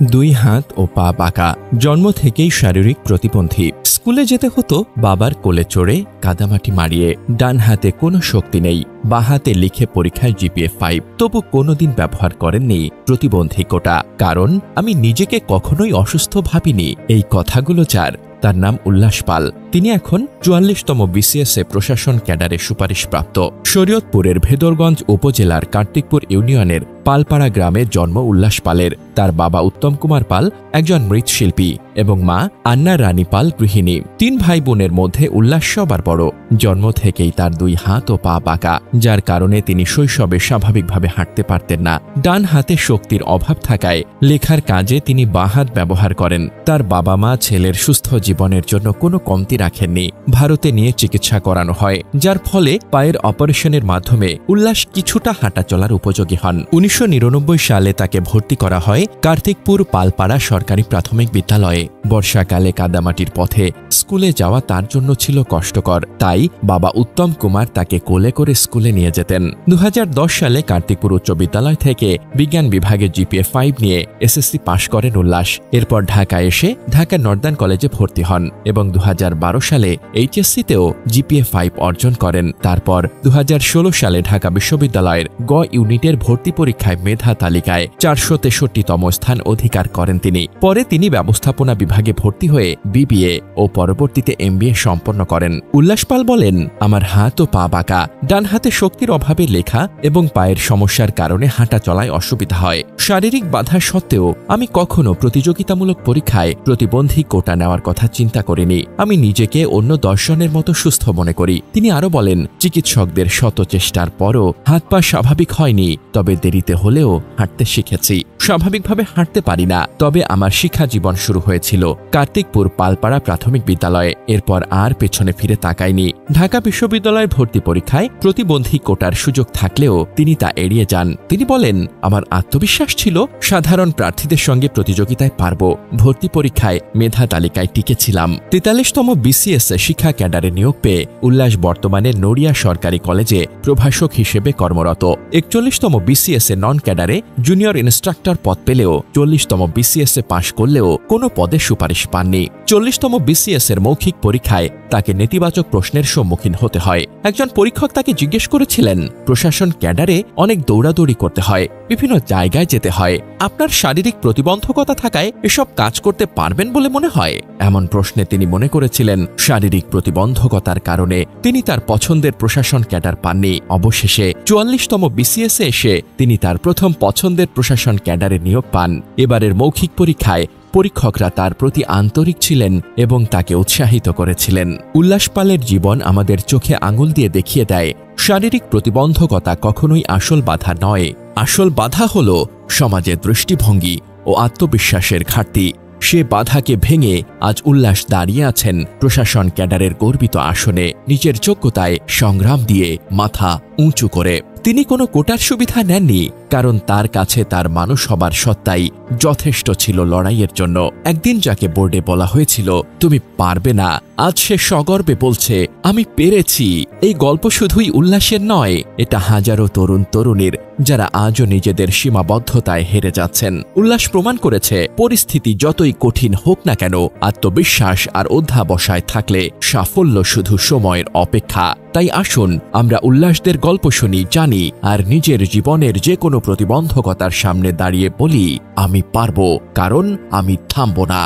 দুই হাত ও পা বাঁকা, জন্ম থেকেই শারীরিক প্রতিবন্ধী। স্কুলে যেতে হতো বাবার কোলে চড়ে কাদামাটি মারিয়ে। ডান হাতে কোনো শক্তি নেই, বাঁ হাতে লিখে পরীক্ষায় জিপিএ 5, তবু কোনোদিন ব্যবহার করেননি প্রতিবন্ধী কোটা। কারণ আমি নিজেকে কখনোই অসুস্থ ভাবিনি। এই কথাগুলো যার, তার নাম উল্লাস পাল। তিনি এখন ৪৪তম বিসিএসএ প্রশাসন ক্যাডারে সুপারিশপ্রাপ্ত। শরীয়তপুরের ভেদরগঞ্জ উপজেলার কার্তিকপুর ইউনিয়নের পালপাড়া গ্রামে জন্ম উল্লাস পালের। তার বাবা উত্তম কুমার পাল একজন মৃৎশিল্পী এবং মা আন্না রানী পাল গৃহিণী। ৩ ভাই বোনের মধ্যে উল্লাস সবার বড়। জন্ম থেকেই তার 2 হাত ও পা বাঁকা, যার কারণে তিনি শৈশবে স্বাভাবিকভাবে হাঁটতে পারতেন না। ডান হাতে শক্তির অভাব থাকায় লেখার কাজে তিনি বাঁ হাত ব্যবহার করেন। তার বাবা মা ছেলের সুস্থ জীবনের জন্য কোনো কমতি রাখেননি। ভারতে নিয়ে চিকিৎসা করানো হয়, যার ফলে পায়ের অপারেশনের মাধ্যমে উল্লাস কিছুটা হাঁটা চলার উপযোগী হন। ১৯৯৯ সালে তাকে ভর্তি করা হয় কার্তিকপুর পালপাড়া সরকারি প্রাথমিক বিদ্যালয়ে। বর্ষাকালে কাদামাটির পথে স্কুলে যাওয়া তার জন্য ছিল কষ্টকর, তাই বাবা উত্তম কুমার তাকে কোলে করে স্কুলে নিয়ে যেতেন। ২০১০ সালে কার্তিকপুর উচ্চ বিদ্যালয় থেকে বিজ্ঞান বিভাগে জিপিএ 5 নিয়ে এসএসসি পাশ করেন উল্লাস। এরপর ঢাকায় এসে ঢাকা নর্দার্ন কলেজে ভর্তি হন এবং ২০১২ সালে এইচএসসিতেও জিপিএ 5 অর্জন করেন। তারপর ২০১৬ সালে ঢাকা বিশ্ববিদ্যালয়ের গ ইউনিটের ভর্তি পরীক্ষায় মেধা তালিকায় ৪৬৩তম স্থান অধিকার করেন তিনি। পরে তিনি ব্যবস্থাপনা বিভাগে ভর্তি হয়ে বিবিএ ও পরবর্তীতে এমবিএ সম্পন্ন করেন। উল্লাস পাল বলেন, আমার হাত ও পা বাঁকা, ডান হাতে শক্তির অভাবে লেখা এবং পায়ের সমস্যার কারণে হাঁটা চলায় অসুবিধা হয়। শারীরিক বাধা সত্ত্বেও আমি কখনো প্রতিযোগিতামূলক পরীক্ষায় প্রতিবন্ধী কোটা নেওয়ার কথা চিন্তা করিনি। আমি নিজেকে অন্য 10 জনের মতো সুস্থ মনে করি। তিনি আরো বলেন, চিকিৎসকদের শত চেষ্টার পরও হাত পা স্বাভাবিক হয়নি, তবে দেরিতে হলেও হাঁটতে শিখেছি। স্বাভাবিকভাবে হাঁটতে পারি না, তবে আমার শিক্ষা জীবন শুরু হয়েছিল কার্তিকপুর পালপাড়া প্রাথমিক বিদ্যালয়ে। এরপর আর পেছনে ফিরে তাকাইনি। ঢাকা বিশ্ববিদ্যালয়ের ভর্তি পরীক্ষায় প্রতিবন্ধী কোটার সুযোগ থাকলেও তিনি তা এড়িয়ে যান। তিনি বলেন, আমার আত্মবিশ্বাস ছিল সাধারণ প্রার্থীদের সঙ্গে প্রতিযোগিতায় পারব। ভর্তি পরীক্ষায় মেধা তালিকায় টিকেছিলাম। ৪৩তম বিসিএসএ শিক্ষা ক্যাডারে নিয়োগ পেয়ে উল্লাস বর্তমানে নড়িয়া সরকারি কলেজে প্রভাষক হিসেবে কর্মরত। ৪১তম বিসিএসএ নন ক্যাডারে জুনিয়র ইনস্ট্রাক্টর পদ পেলেও ৪০তম বিসিএসএ পাশ করলেও কোনো পদে সুপারিশ পাননি। ৪০তম বিসিএস এর মৌখিক পরীক্ষায় তাকে নেতিবাচক প্রশ্নের সম্মুখীন হতে হয়। একজন পরীক্ষক তাকে জিজ্ঞেস করেছিলেন, প্রশাসন ক্যাডারে অনেক দৌড়াদৌড়ি করতে হয়, বিভিন্ন জায়গায় যেতে হয়, আপনার শারীরিক প্রতিবন্ধকতা থাকায় এসব কাজ করতে পারবেন বলে মনে হয়? এমন প্রশ্নে তিনি মনে করেছিলেন শারীরিক প্রতিবন্ধকতার কারণে তিনি তার পছন্দের প্রশাসন ক্যাডার পাননি। অবশেষে ৪৪তম বিসিএসে এসে তিনি তার প্রথম পছন্দের প্রশাসন ক্যাডারে নিয়োগ পান। এবারের মৌখিক পরীক্ষায় পরীক্ষকরা তার প্রতি আন্তরিক ছিলেন এবং তাকে উৎসাহিত করেছিলেন। উল্লাস পালের জীবন আমাদের চোখে আঙুল দিয়ে দেখিয়ে দেয়, শারীরিক প্রতিবন্ধকতা কখনোই আসল বাধা নয়। আসল বাধা হল সমাজের দৃষ্টিভঙ্গি ও আত্মবিশ্বাসের ঘাটতি। সে বাধাকে ভেঙে আজ উল্লাস দাঁড়িয়ে আছেন প্রশাসন ক্যাডারের গর্বিত আসনে, নিজের যোগ্যতায় সংগ্রাম দিয়ে মাথা উঁচু করে। তিনি কোনো কোটার সুবিধা নেননি, কারণ তার কাছে তার মানুষ হবার সত্তাই যথেষ্ট ছিল লড়াইয়ের জন্য। একদিন যাকে বোর্ডে বলা হয়েছিল তুমি পারবে না, আজ সে সগর্বে বলছে আমি পেরেছি। এই গল্প শুধুই উল্লাসের নয়, এটা হাজারো তরুণ তরুণীর যারা আজও নিজেদের সীমাবদ্ধতায় হেরে যাচ্ছেন। উল্লাস প্রমাণ করেছে পরিস্থিতি যতই কঠিন হোক না কেন, আত্মবিশ্বাস আর অধ্যাবসায় থাকলে সাফল্য শুধু সময়ের অপেক্ষা। তাই আসুন আমরা উল্লাসদের গল্প শুনি, জানি আর নিজের জীবনের যে কোনো প্রতিবন্ধকতার সামনে দাঁড়িয়ে বলি আমি পারবো, কারণ আমি থামবো না।